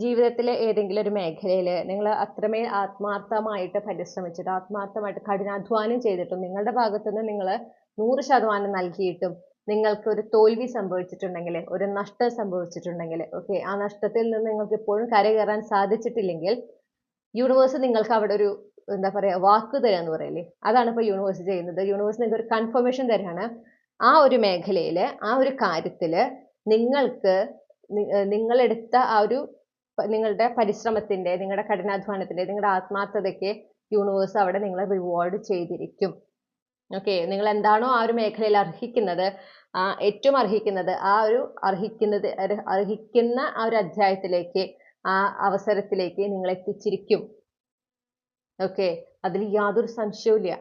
ജീവിതത്തിലെ ഏതെങ്കിലും ഒരു മേഖലയിൽ നിങ്ങൾ അത്രമേൽ ആത്മാർത്ഥമായിട്ട് പരിശ്രമിച്ചിട്ട് ആത്മാർത്ഥമായിട്ട് കഠിനാധ്വാനം ചെയ്തിട്ടും നിങ്ങളുടെ ഭാഗത്തുനിന്ന് നിങ്ങൾ 100% നൽകിയിട്ടും നിങ്ങൾക്ക് ഒരു തോൽവി സംഭവിച്ചിട്ടുണ്ടെങ്കിൽ, ഒരു നഷ്ടം സംഭവിച്ചിട്ടുണ്ടെങ്കിൽ, ഓക്കെ, ആ നഷ്ടത്തിൽ നിന്ന് നിങ്ങൾക്ക് ഇപ്പോഴും കരകയറാൻ സാധിച്ചിട്ടില്ലെങ്കിൽ യൂണിവേഴ്സ് നിങ്ങൾക്ക് അവിടെ ഒരു എന്താ പറയാ വാക്ക് തരാന്ന് എന്ന് പറയില്ലേ, അതാണ് ഇപ്പൊ യൂണിവേഴ്സ് ചെയ്യുന്നത്. യൂണിവേഴ്സ് നിങ്ങൾക്ക് ഒരു കൺഫർമേഷൻ തരാണ്. ആ ഒരു മേഖലയിൽ, ആ ഒരു കാര്യത്തിൽ നിങ്ങൾക്ക് നിങ്ങളെടുത്ത ആ ഒരു നിങ്ങളുടെ പരിശ്രമത്തിന്റെ, നിങ്ങളുടെ കഠിനാധ്വാനത്തിന്റെ, നിങ്ങളുടെ ആത്മാർത്ഥതയ്ക്ക് യൂണിവേഴ്സ് അവിടെ നിങ്ങളെ റിവാർഡ് ചെയ്തിരിക്കും. ഓക്കെ, നിങ്ങൾ എന്താണോ ആ ഒരു മേഖലയിൽ അർഹിക്കുന്നത്, ഏറ്റവും അർഹിക്കുന്നത്, അർഹിക്കുന്ന ആ ഒരു അധ്യായത്തിലേക്ക്, ആ അവസരത്തിലേക്ക് നിങ്ങൾ എത്തിച്ചിരിക്കും. ഓക്കെ, അതിൽ യാതൊരു സംശയവുമില്ല.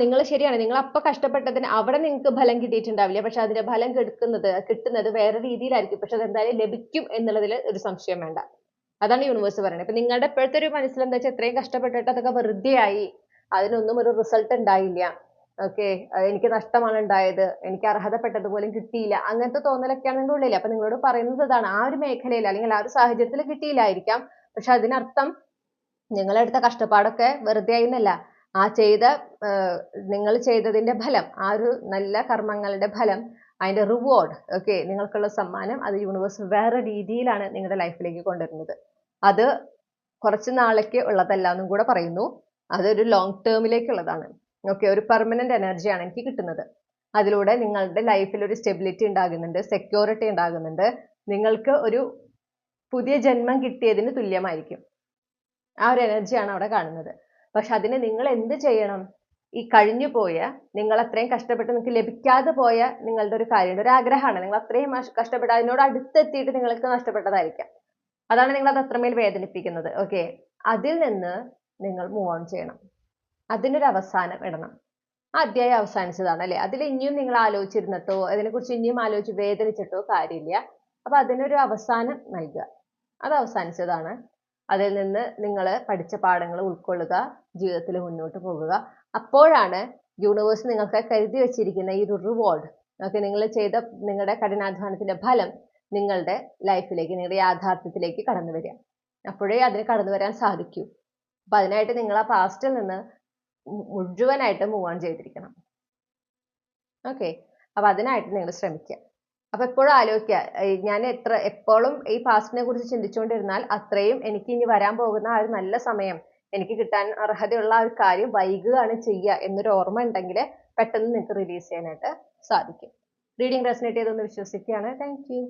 നിങ്ങൾ ശരിയാണ്, നിങ്ങൾ അപ്പൊ കഷ്ടപ്പെട്ടതിന് അവിടെ നിങ്ങൾക്ക് ഫലം കിട്ടിയിട്ടുണ്ടാവില്ല, പക്ഷെ അതിന്റെ ഫലം കിട്ടുന്നത് വേറെ രീതിയിലായിരിക്കും, പക്ഷെ അതെന്തായാലും ലഭിക്കും എന്നുള്ളതിൽ ഒരു സംശയം വേണ്ട. അതാണ് യൂണിവേഴ്സ് പറയുന്നത്. ഇപ്പൊ നിങ്ങളുടെ ഇപ്പോഴത്തെ ഒരു മനസ്സിൽ എന്താ വെച്ചാൽ ഇത്രയും കഷ്ടപ്പെട്ടിട്ട് അതൊക്കെ വെറുതെ ആയി, അതിനൊന്നും ഒരു റിസൾട്ട് ഉണ്ടായില്ല, ഓക്കെ, എനിക്ക് നഷ്ടമാണ് ഉണ്ടായത്, എനിക്ക് അർഹതപ്പെട്ടതുപോലും കിട്ടിയില്ല, അങ്ങനത്തെ തോന്നലൊക്കെയാണ് നിങ്ങളുടെ ഉള്ളിൽ. അപ്പൊ നിങ്ങളോട് പറയുന്നത് ഇതാണ്, ആ ഒരു മേഖലയിൽ അല്ലെങ്കിൽ ആ ഒരു സാഹചര്യത്തിൽ കിട്ടിയില്ലായിരിക്കാം, പക്ഷെ അതിനർത്ഥം നിങ്ങളെടുത്ത കഷ്ടപ്പാടൊക്കെ വെറുതെ ആയിരുന്നല്ല. നിങ്ങൾ ചെയ്തതിന്റെ ഫലം, ആ ഒരു നല്ല കർമ്മങ്ങളുടെ ഫലം, അതിന്റെ റിവാർഡ്, ഓക്കെ, നിങ്ങൾക്കുള്ള സമ്മാനം, അത് യൂണിവേഴ്സ് വേറെ രീതിയിലാണ് നിങ്ങളുടെ ലൈഫിലേക്ക് കൊണ്ടുവരുന്നത്. അത് കുറച്ച് നാളേക്ക് ഉള്ളതല്ല എന്നും കൂടെ പറയുന്നു. അതൊരു ലോങ് ടേമിലേക്കുള്ളതാണ്. ഓക്കെ, ഒരു പെർമനന്റ് എനർജിയാണ് എനിക്ക് കിട്ടുന്നത്. അതിലൂടെ നിങ്ങളുടെ ലൈഫിൽ ഒരു സ്റ്റെബിലിറ്റി ഉണ്ടാകുന്നുണ്ട്, സെക്യൂരിറ്റി ഉണ്ടാകുന്നുണ്ട്, നിങ്ങൾക്ക് ഒരു പുതിയ ജന്മം കിട്ടിയതിന് തുല്യമായിരിക്കും. ആ ഒരു എനർജിയാണ് അവിടെ കാണുന്നത്. പക്ഷെ അതിന് നിങ്ങൾ എന്ത് ചെയ്യണം? ഈ കഴിഞ്ഞു പോയ, നിങ്ങൾ അത്രയും കഷ്ടപ്പെട്ട് നിങ്ങൾക്ക് ലഭിക്കാതെ പോയ നിങ്ങളുടെ ഒരു കാര്യമുണ്ട്, ഒരു ആഗ്രഹമാണ്, നിങ്ങൾ അത്രയും കഷ്ടപ്പെട്ട് അതിനോട് അടുത്തെത്തിയിട്ട് നിങ്ങൾക്ക് നഷ്ടപ്പെട്ടതായിരിക്കാം. അതാണ് നിങ്ങളത് അത്രമേൽ വേദനിപ്പിക്കുന്നത്. ഓക്കെ, അതിൽ നിന്ന് നിങ്ങൾ മൂവ് ഓൺ ചെയ്യണം. അതിനൊരു അവസാനം ഇടണം. ആ അധ്യായം അവസാനിച്ചതാണ് അല്ലെ, അതിൽ ഇനിയും നിങ്ങൾ ആലോചിച്ചിരുന്നിട്ടോ അതിനെക്കുറിച്ച് ഇനിയും ആലോചിച്ച് വേദനിച്ചിട്ടോ കാര്യമില്ല. അപ്പൊ അതിനൊരു അവസാനം നൽകുക. അത് അവസാനിച്ചതാണ്. അതിൽ നിന്ന് നിങ്ങൾ പഠിച്ച പാഠങ്ങൾ ഉൾക്കൊള്ളുക, ജീവിതത്തിൽ മുന്നോട്ട് പോകുക. അപ്പോഴാണ് യൂണിവേഴ്സ് നിങ്ങൾക്ക് കരുതി വെച്ചിരിക്കുന്ന ഈ ഒരു റിവാർഡ്, ഓക്കെ, നിങ്ങൾ ചെയ്ത നിങ്ങളുടെ കഠിനാധ്വാനത്തിന്റെ ഫലം നിങ്ങളുടെ ലൈഫിലേക്ക്, നിങ്ങളുടെ യാഥാർത്ഥ്യത്തിലേക്ക് കടന്നു വരിക. അപ്പോഴേ അതിന് കടന്നു വരാൻ സാധിക്കൂ. അപ്പൊ അതിനായിട്ട് നിങ്ങൾ ആ പാസ്റ്റിൽ നിന്ന് മുഴുവനായിട്ട് മൂവ് ഓൺ ചെയ്തിരിക്കണം. ഓക്കെ, അപ്പൊ അതിനായിട്ട് നിങ്ങൾ ശ്രമിക്കുക. അപ്പൊ എപ്പോഴും ആലോചിക്കുക, ഞാൻ എപ്പോഴും ഈ പാസ്റ്റിനെ കുറിച്ച് ചിന്തിച്ചുകൊണ്ടിരുന്നാൽ അത്രയും എനിക്ക് ഇനി വരാൻ പോകുന്ന ആ ഒരു നല്ല സമയം, എനിക്ക് കിട്ടാൻ അർഹതയുള്ള ആ ഒരു കാര്യം വൈകുകയാണ് ചെയ്യുക എന്നൊരു ഓർമ്മ ഉണ്ടെങ്കിൽ പെട്ടെന്ന് നിങ്ങൾക്ക് റിലീസ് ചെയ്യാനായിട്ട് സാധിക്കും. റീഡിംഗ് റെസനേറ്റ് ചെയ്തെന്ന് വിശ്വസിക്കുകയാണ്. Thank you.